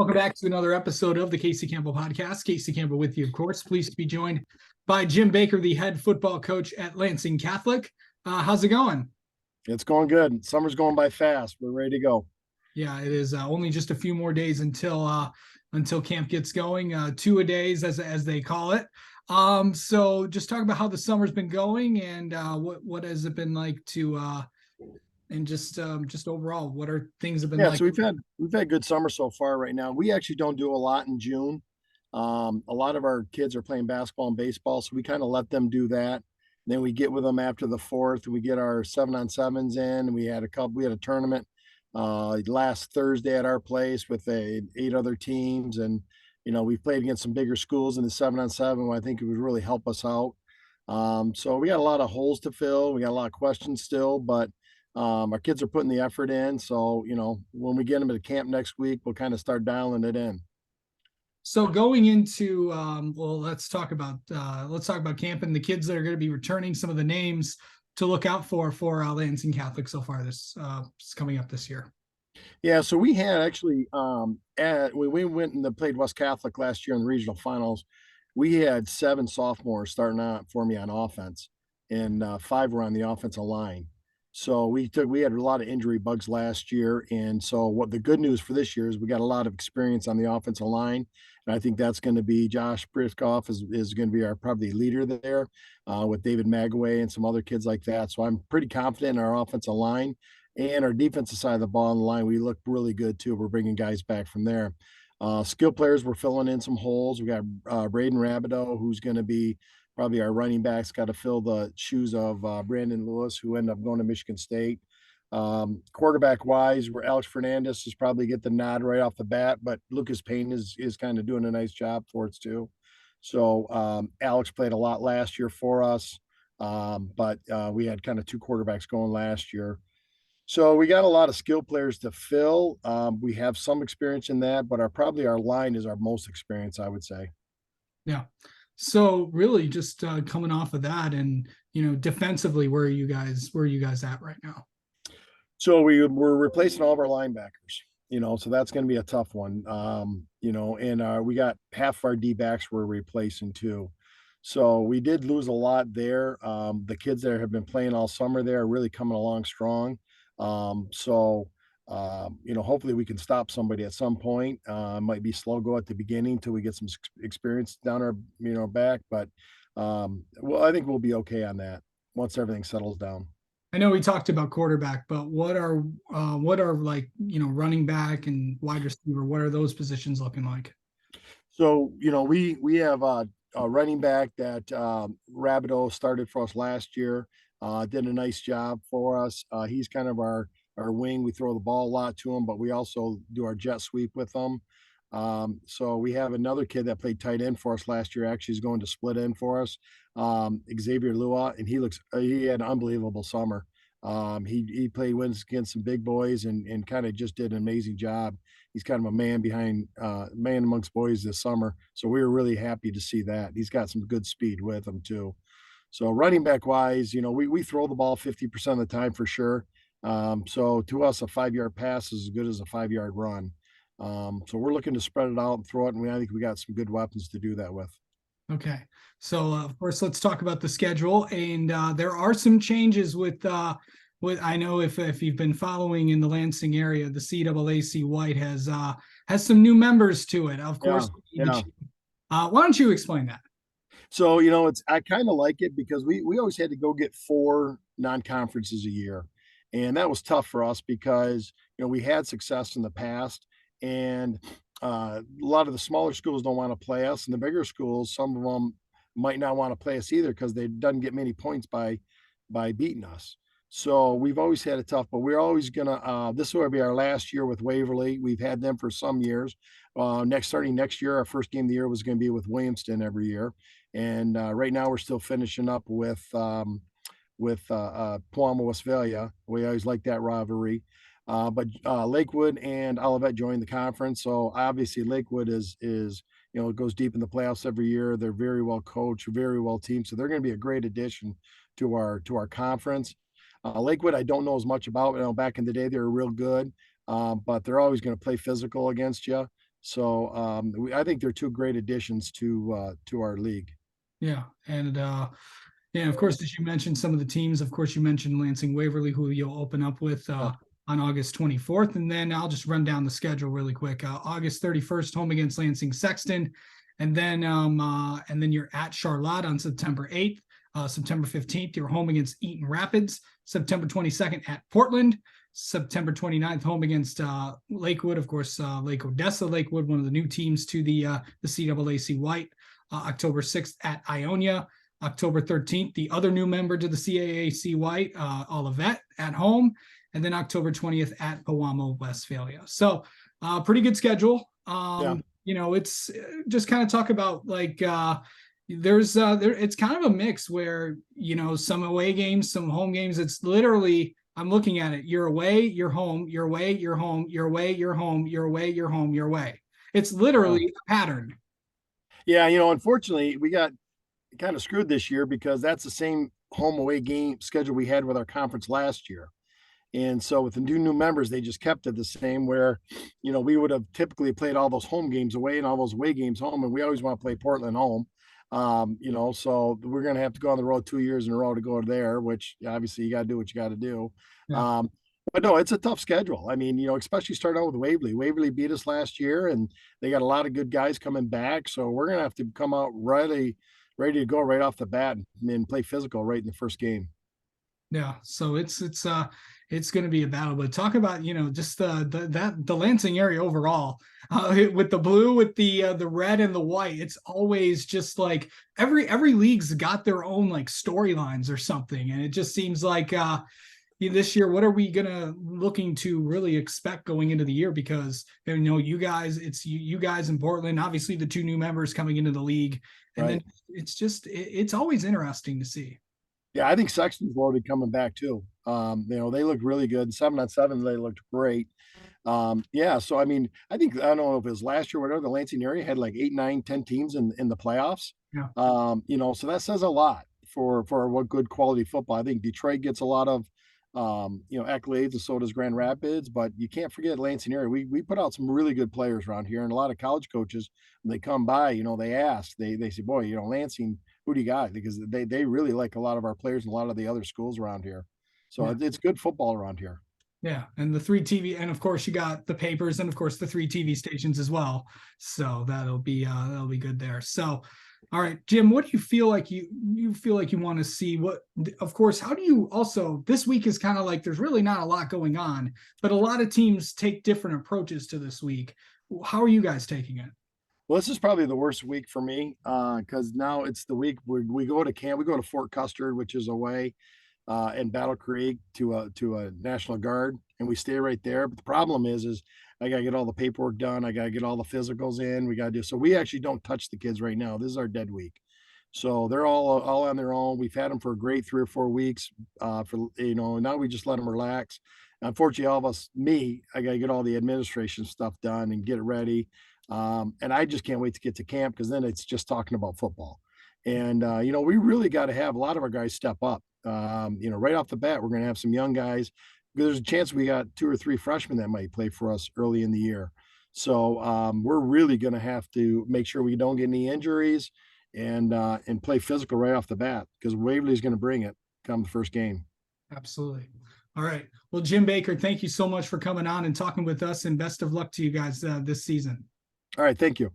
Welcome back to another episode of the Casey Campbell Podcast. Casey Campbell with you, of course. Pleased to be joined by Jim Baker, the head football coach at Lansing Catholic. How's it going? It's going good. Summer's going by fast. We're ready to go. Yeah, it is only just a few more days until camp gets going. 2-a-days as they call it. So just talk about how the summer's been going and what has it been like to and just overall, what are things have been like? So we've had good summer so far right now. We actually don't do a lot in June. A lot of our kids are playing basketball and baseball, so we kind of let them do that. Then we get with them after the 4th. We get our 7-on-7s in. We had a tournament last Thursday at our place with 8 other teams, and we played against some bigger schools in the 7-on-7. I think it would really help us out. So we got a lot of holes to fill. We got a lot of questions still, but our kids are putting the effort in. So when we get them to camp next week, we'll kind of start dialing it in. So going into let's talk about camp and the kids that are going to be returning. Some of the names to look out for Lansing Catholic so far this coming up this year. Yeah, so we had actually we went and played West Catholic last year in the regional finals. We had 7 sophomores starting out for me on offense, and 5 were on the offensive line. So we had a lot of injury bugs last year, and so what the good news for this year is we got a lot of experience on the offensive line, and I think that's going to be Josh Briskoff is going to be our probably leader there, with David Magaway and some other kids like that. So I'm pretty confident in our offensive line and our defensive side of the ball on the line. We look really good too. We're bringing guys back from there. Skill players, we're filling in some holes. We got Braden Rabideau, who's going to be probably our running backs, got to fill the shoes of Brandon Lewis, who ended up going to Michigan State. Quarterback wise, where Alex Fernandez is probably get the nod right off the bat, but Lucas Payne is kind of doing a nice job for us too. So Alex played a lot last year for us, but we had kind of 2 quarterbacks going last year. So we got a lot of skill players to fill. We have some experience in that, but our line is our most experience, I would say. Yeah. So really just coming off of that and, defensively, where are you guys at right now? So we're replacing all of our linebackers, so that's going to be a tough one. And we got half of our D-backs we're replacing too. So we did lose a lot there. The kids that have been playing all summer there are really coming along strong. Hopefully we can stop somebody at some point. Might be slow go at the beginning till we get some experience down our back, but I think we'll be okay on that once everything settles down. I know we talked about quarterback, but what are like, running back and wide receiver? What are those positions looking like? So, we have a running back that Rabideau started for us last year, did a nice job for us. He's kind of our wing. We throw the ball a lot to him, but we also do our jet sweep with him. So we have another kid that played tight end for us last year. Actually, is going to split in for us, Xavier Lua, and he had an unbelievable summer. He played wins against some big boys and kind of just did an amazing job. He's kind of a man amongst boys this summer. So we were really happy to see that. He's got some good speed with him too. So running back wise, we throw the ball 50% of the time for sure. So to us, a 5-yard pass is as good as a 5-yard run. So we're looking to spread it out and throw it, and I think we got some good weapons to do that with. Okay. So of course, let's talk about the schedule. And there are some changes with I know if you've been following in the Lansing area, the CAAC White has some new members to it. Of course. Yeah. Why don't you explain that? So, I kind of like it because we always had to go get 4 non-conferences a year. And that was tough for us because, we had success in the past, and a lot of the smaller schools don't want to play us. And the bigger schools, some of them might not want to play us either because they doesn't get many points by beating us. So we've always had it tough, but we're always going to, this will be our last year with Waverly. We've had them for some years. Starting next year, our first game of the year was going to be with Williamston every year. And right now we're still finishing up with Palma, Westphalia. We always like that rivalry. But Lakewood and Olivet joined the conference. So obviously Lakewood is it goes deep in the playoffs every year. They're very well coached, very well teamed. So they're going to be a great addition to our conference. Lakewood, I don't know as much about. Back in the day, they were real good, but they're always going to play physical against you. So I think they're two great additions to our league. Yeah, and of course, as you mentioned, some of the teams. Of course, you mentioned Lansing Waverly, who you'll open up with Yeah, on August 24th, and then I'll just run down the schedule really quick. August 31st, home against Lansing Sexton, and then you're at Charlotte on September 8th. September 15th, you're home against Eaton Rapids. September 22nd at Portland. September 29th, home against Lakewood. Of course, Lake Odessa Lakewood, one of the new teams to the CAAC White. October 6th at Ionia. October 13th, the other new member to the CAAC White, Olivet at home. And then October 20th at Pewamo, Westphalia. So pretty good schedule. yeah, It's just kind of talk about like it's kind of a mix where some away games, some home games. It's literally I'm looking at it. You're away, you're home, you're away, you're home, you're away, you're home, you're away, you're home, you're away. It's yeah. literally a pattern. Yeah, unfortunately, we got kind of screwed this year because that's the same home away game schedule we had with our conference last year. And so with the new members, they just kept it the same where, we would have typically played all those home games away and all those away games home. And we always want to play Portland home. So we're going to have to go on the road 2 years in a row to go there, which obviously you got to do what you got to do. Yeah. But no, it's a tough schedule. I mean, especially starting out with Waverly. Waverly beat us last year and they got a lot of good guys coming back. So we're going to have to come out ready to go right off the bat and play physical right in the first game. Yeah, so it's going to be a battle. But talk about just the Lansing area overall with the blue, with the red and the white. It's always just like every league's got their own like storylines or something, and it just seems like this year, what are we gonna looking to really expect going into the year? Because you guys, it's you guys in Portland, obviously the two new members coming into the league, and then Right. it's always interesting to see. Yeah, I think Sexton's loaded coming back too. They looked really good. 7-on-7, they looked great. Yeah, so I mean, I don't know if it was last year or whatever, the Lansing area had like 8, 9, 10 teams in the playoffs. Yeah, So that says a lot for what good quality football. I think Detroit gets a lot of accolades, and so does Grand Rapids, but you can't forget Lansing area. We put out some really good players around here, and a lot of college coaches when they come by, they ask, they say, boy, Lansing, who do you got? Because they really like a lot of our players and a lot of the other schools around here. So yeah. it's good football around here. Yeah, and the three TV, and of course you got the papers, and of course the three TV stations as well. So that'll be good there. So, all right, Jim, what do you feel like you feel like you want to see? What, of course, how do you also? This week is kind of like there's really not a lot going on, but a lot of teams take different approaches to this week. How are you guys taking it? Well, this is probably the worst week for me because now it's the week we go to camp. We go to Fort Custer, which is away in Battle Creek to a National Guard, and we stay right there. But the problem is I gotta get all the paperwork done. I gotta get all the physicals in. We gotta do so. We actually don't touch the kids right now. This is our dead week, so they're all on their own. We've had them for a great 3 or 4 weeks. Now we just let them relax. Unfortunately, all of us, I gotta get all the administration stuff done and get it ready. And I just can't wait to get to camp because then it's just talking about football. And we really got to have a lot of our guys step up. Right off the bat, we're going to have some young guys. There's a chance we got 2 or 3 freshmen that might play for us early in the year. So we're really going to have to make sure we don't get any injuries and play physical right off the bat because Waverly's going to bring it come the first game. Absolutely. All right. Well, Jim Baker, thank you so much for coming on and talking with us, and best of luck to you guys this season. All right, thank you.